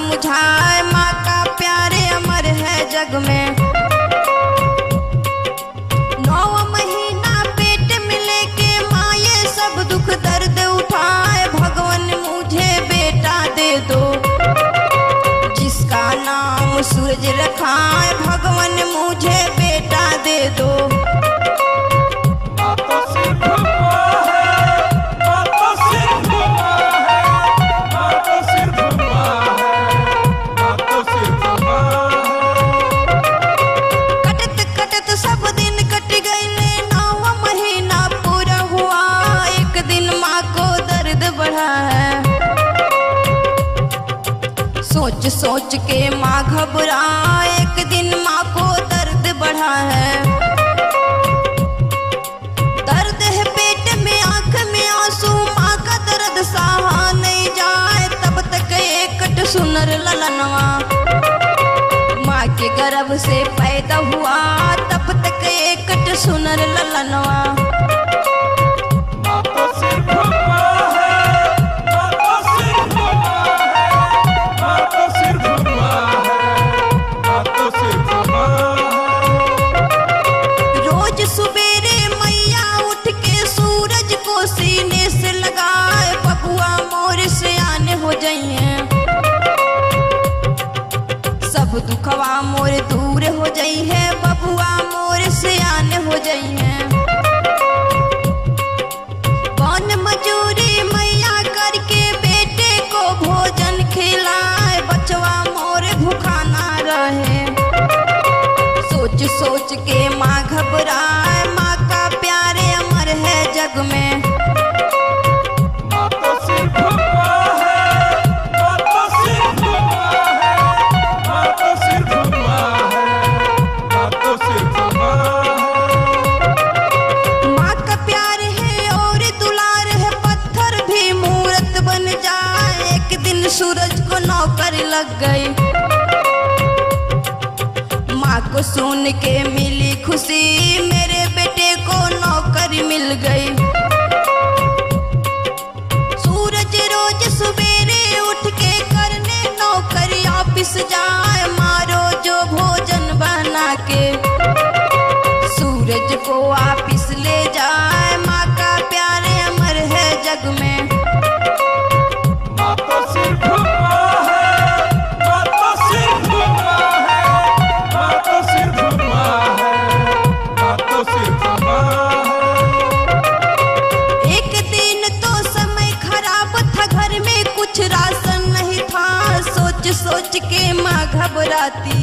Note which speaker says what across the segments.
Speaker 1: समझाए, माँ का प्यारे अमर है जग में। 9 महीना पेट में लेके माँ ये सब दुख दर्द उठाए, भगवान मुझे बेटा दे दो जिसका नाम सूरज रखा है, भगवान मुझे बेटा दे दो। सोच सोच के माँ घबरा, एक दिन माँ को दर्द बढ़ा है। दर्द है पेट में, आंख में आंसू, माँ का दर्द सहा नहीं जाए। तब तक एकट सुनर ललनवा माँ के गर्भ से पैदा हुआ, तब तक एकट सुनर ललनवा। सब दुखवा मोर दूर हो जाई है, बबुआ मोर सियान हो जाई है। कौन मजूरी मैया करके बेटे को भोजन खिलाए, बचवा मोर भूखा ना रहे। सोच सोच के माँ घबराए, माँ का प्यारे अमर है जग में। सूरज को नौकर लग गई, माँ को सुन के मिली खुशी, मेरे बेटे को नौकरी मिल गई। सूरज रोज सवेरे उठ के करने नौकरी ऑफिस जाए, मारो जो भोजन बना के सूरज को ऑफिस ले जाए। माँ का प्यारे अमर है जग में। सोच के माँ घबराती,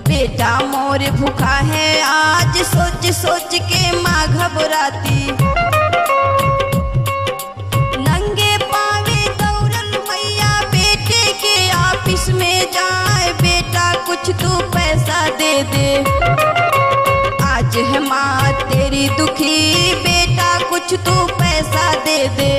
Speaker 1: बेटा मोर भूखा है आज, सोच सोच के माँ घबराती। नंगे पावे दौड़ल मैया बेटे के ऑफिस में जाए, बेटा कुछ तू पैसा दे दे, आज है माँ तेरी दुखी, बेटा कुछ तू पैसा दे दे।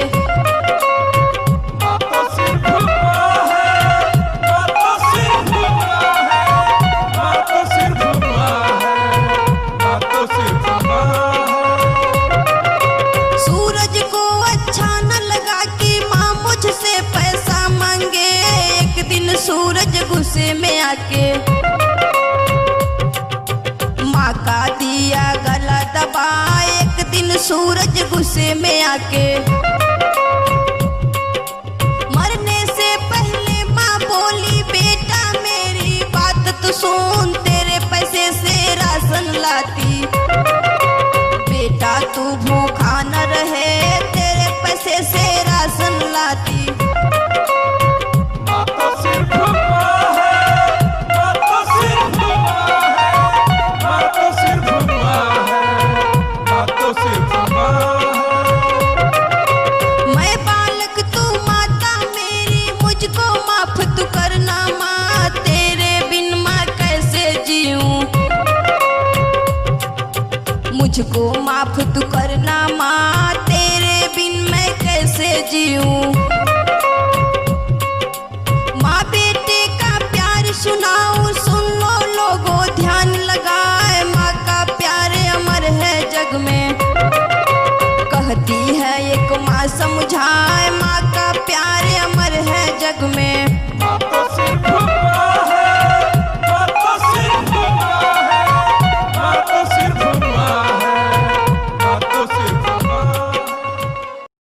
Speaker 1: सूरज गुस्से में आके माँ का दिया गला दबा, एक दिन सूरज गुस्से में आके मरने से पहले माँ बोली, बेटा मेरी बात तो सुन, तेरे पैसे से राशन लाती, बेटा तू भूखा न रहे, तेरे पैसे से राशन लाती। मुझको माफ तू करना माँ, तेरे बिन मैं कैसे जीऊं। माँ बेटे का प्यार सुनाऊं, सुन लो लोगों ध्यान लगाए, माँ का प्यार अमर है जग में। कहती है एक माँ समझाए,